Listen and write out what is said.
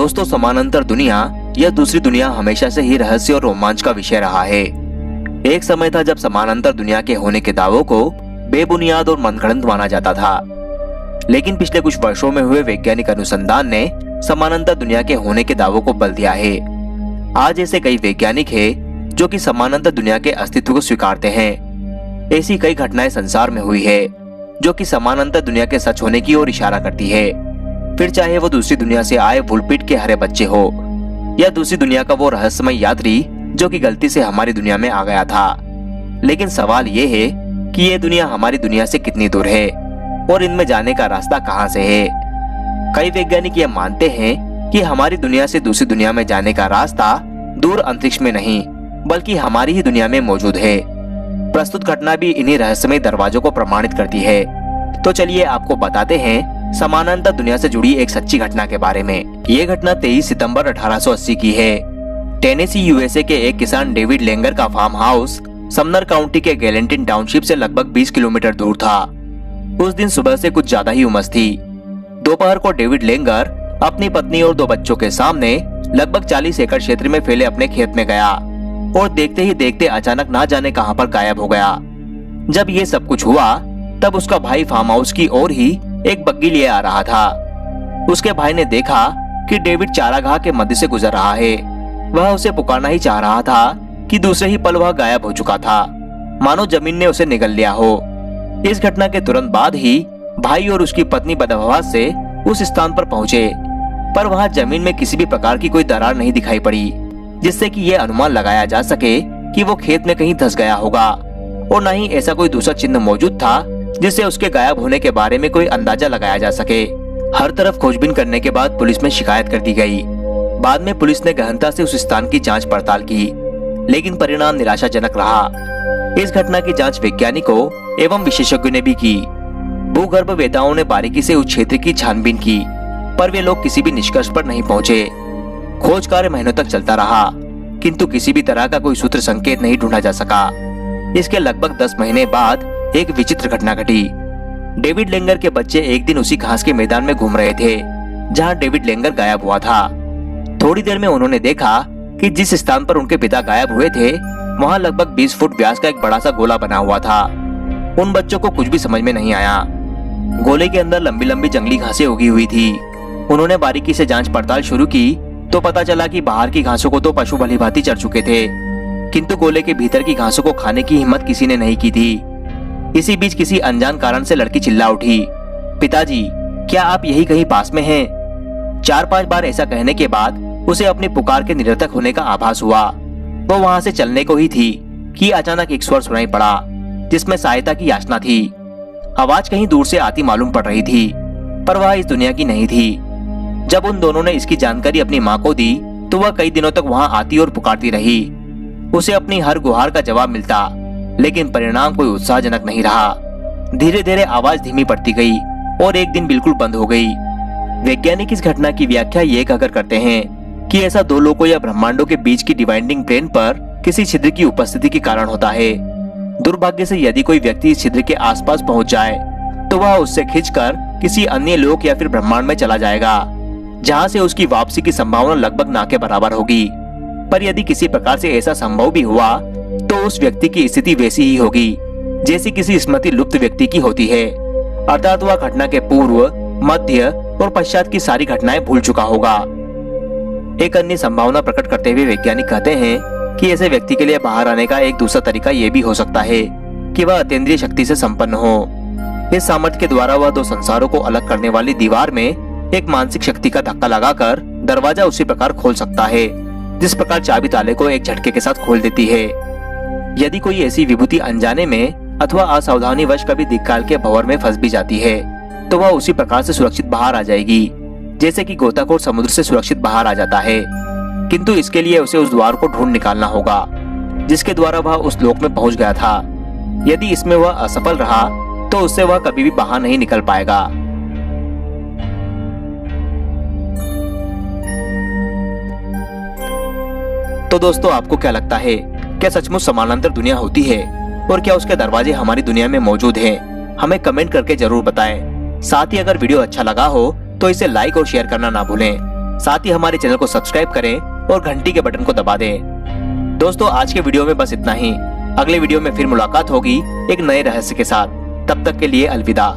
दोस्तों, समानांतर दुनिया या दूसरी दुनिया हमेशा से ही रहस्य और रोमांच का विषय रहा है। एक समय था जब समानांतर दुनिया के होने के दावों को बेबुनियाद और मनगढ़ंत माना जाता था, लेकिन पिछले कुछ वर्षों में हुए वैज्ञानिक अनुसंधान ने समानांतर दुनिया के होने के दावों को बल दिया है। आज ऐसे कई वैज्ञानिक हैं जो कि समानांतर दुनिया के अस्तित्व को स्वीकारते हैं। ऐसी कई घटनाएं संसार में हुई है जो कि समानांतर दुनिया के सच होने की ओर इशारा करती है। फिर चाहे वो दूसरी दुनिया से आए वुलपीट के हरे बच्चे हो या दूसरी दुनिया का वो रहस्यमय यात्री जो कि गलती से हमारी दुनिया में आ गया था। लेकिन सवाल ये है कि ये दुनिया हमारी दुनिया से कितनी दूर है और इनमें जाने का रास्ता कहां से है। कई वैज्ञानिक ये मानते हैं कि हमारी दुनिया से दूसरी दुनिया में जाने का रास्ता दूर अंतरिक्ष में नहीं बल्कि हमारी ही दुनिया में मौजूद है। प्रस्तुत घटना भी इन्हीं रहस्यमय दरवाजों को प्रमाणित करती है। तो चलिए आपको बताते हैं समानांतर दुनिया से जुड़ी एक सच्ची घटना के बारे में। ये घटना 23 सितंबर 1880 की है। टेनेसी यूएसए के एक किसान डेविड लेंगर का फार्म हाउस समनर काउंटी के गैलेंटिन टाउनशिप से लगभग 20 किलोमीटर दूर था। उस दिन सुबह से कुछ ज्यादा ही उमस थी। दोपहर को डेविड लेंगर अपनी पत्नी और 2 बच्चों के सामने लगभग 40 एकड़ क्षेत्र में फैले अपने खेत में गया और देखते ही देखते अचानक ना जाने कहां पर गायब हो गया। जब ये सब कुछ हुआ तब उसका भाई फार्म हाउस की ओर ही एक बग्गी लिए आ रहा था। उसके भाई ने देखा कि डेविड चारागाह के मध्य से गुजर रहा है। वह उसे पुकारना ही चाह रहा था कि दूसरे ही पल वह गायब हो चुका था, मानो जमीन ने उसे निगल लिया हो। इस घटना के तुरंत बाद ही भाई और उसकी पत्नी बदहवास से उस स्थान पर पहुंचे, पर वहां जमीन में किसी भी प्रकार की कोई दरार नहीं दिखाई पड़ी जिससे कि यह अनुमान लगाया जा सके कि वो खेत में कहीं धंस गया होगा, और न ही ऐसा कोई दूसरा चिन्ह मौजूद था जिससे उसके गायब होने के बारे में कोई अंदाजा लगाया जा सके। हर तरफ खोजबीन करने के बाद पुलिस में शिकायत कर दी गई। बाद में पुलिस ने गहनता से उस स्थान की जांच पड़ताल की, लेकिन परिणाम निराशाजनक रहा। इस घटना की जांच वैज्ञानिकों एवं विशेषज्ञों ने भी की। भूगर्भवेताओं ने बारीकी से उस क्षेत्र की छानबीन की, पर वे लोग किसी भी निष्कर्ष पर नहीं पहुंचे। खोज कार्य महीनों तक चलता रहा, किंतु किसी भी तरह का कोई सूत्र संकेत नहीं ढूंढा जा सका। इसके लगभग 10 महीने बाद एक विचित्र घटना घटी। डेविड लेंगर के बच्चे एक दिन उसी घास के मैदान में घूम रहे थे जहां डेविड लेंगर गायब हुआ था। थोड़ी देर में उन्होंने देखा कि जिस स्थान पर उनके पिता गायब हुए थे वहां लगभग 20 फुट व्यास का एक बड़ा सा गोला बना हुआ था। उन बच्चों को कुछ भी समझ में नहीं आया। गोले के अंदर लंबी लंबी जंगली घासें उगी हुई थी। उन्होंने बारीकी से जांच पड़ताल शुरू की तो पता चला कि बाहर की घासों को तो पशु भलीभांति चढ़ चुके थे, किंतु गोले के भीतर की घासों को खाने की हिम्मत किसी ने नहीं की थी। इसी बीच किसी अनजान कारण से लड़की चिल्ला उठी, पिताजी, क्या आप यही कहीं पास में हैं? 4-5 बार ऐसा कहने के बाद उसे अपनी पुकार के निरर्थक होने का आभास हुआ। वो वहां से चलने को ही थी कि अचानक एक स्वर सुनाई पड़ा जिसमें सहायता की याचना थी। आवाज कहीं दूर से आती मालूम पड़ रही थी, पर वह इस दुनिया की नहीं थी। जब उन दोनों ने इसकी जानकारी अपनी माँ को दी तो वह कई दिनों तक वहां आती और पुकारती रही। उसे अपनी हर गुहार का जवाब मिलता, लेकिन परिणाम कोई उत्साहजनक नहीं रहा। धीरे धीरे आवाज धीमी पड़ती गई और एक दिन बिल्कुल बंद हो गई। वैज्ञानिक इस घटना की व्याख्या ये कहकर करते हैं कि ऐसा 2 लोगों या ब्रह्मांडों के बीच की डिवाइडिंग प्लेन पर किसी छिद्र की उपस्थिति के कारण होता है। दुर्भाग्य से यदि कोई व्यक्ति इस छिद्र के आसपास पहुंच जाए तो वह उससे खिंचकर किसी अन्य लोक या फिर ब्रह्मांड में चला जाएगा, जहां से उसकी वापसी की संभावना लगभग ना के बराबर होगी। पर यदि किसी प्रकार से ऐसा संभव भी हुआ तो उस व्यक्ति की स्थिति वैसी ही होगी जैसी किसी स्मृति लुप्त व्यक्ति की होती है, अर्थात वह घटना के पूर्व, मध्य और पश्चात की सारी घटनाएं भूल चुका होगा। एक अन्य संभावना प्रकट करते हुए वैज्ञानिक कहते हैं कि ऐसे व्यक्ति के लिए बाहर आने का एक दूसरा तरीका यह भी हो सकता है कि वह अतीन्द्रिय शक्ति से संपन्न हो। इस सामर्थ्य के द्वारा वह 2 संसारों को अलग करने वाली दीवार में एक मानसिक शक्ति का धक्का लगाकर दरवाजा उसी प्रकार खोल सकता है जिस प्रकार चाबी ताले को एक झटके के साथ खोल देती है। यदि कोई ऐसी विभूति अनजाने में अथवा असावधानी वश कभी दिक्काल के भंवर में फंस भी जाती है तो वह उसी प्रकार से सुरक्षित बाहर आ जाएगी जैसे कि गोताखोर समुद्र से सुरक्षित बाहर आ जाता है। किंतु इसके लिए उसे उस द्वार को ढूंढ निकालना होगा जिसके द्वारा वह उस लोक में पहुंच गया था। यदि इसमें वह असफल रहा तो उससे वह कभी भी बाहर नहीं निकल पाएगा। तो दोस्तों, आपको क्या लगता है, क्या सचमुच समानांतर दुनिया होती है और क्या उसके दरवाजे हमारी दुनिया में मौजूद हैं? हमें कमेंट करके जरूर बताएं। साथ ही अगर वीडियो अच्छा लगा हो तो इसे लाइक और शेयर करना ना भूलें। साथ ही हमारे चैनल को सब्सक्राइब करें और घंटी के बटन को दबा दें। दोस्तों आज के वीडियो में बस इतना ही। अगले वीडियो में फिर मुलाकात होगी एक नए रहस्य के साथ। तब तक के लिए अलविदा।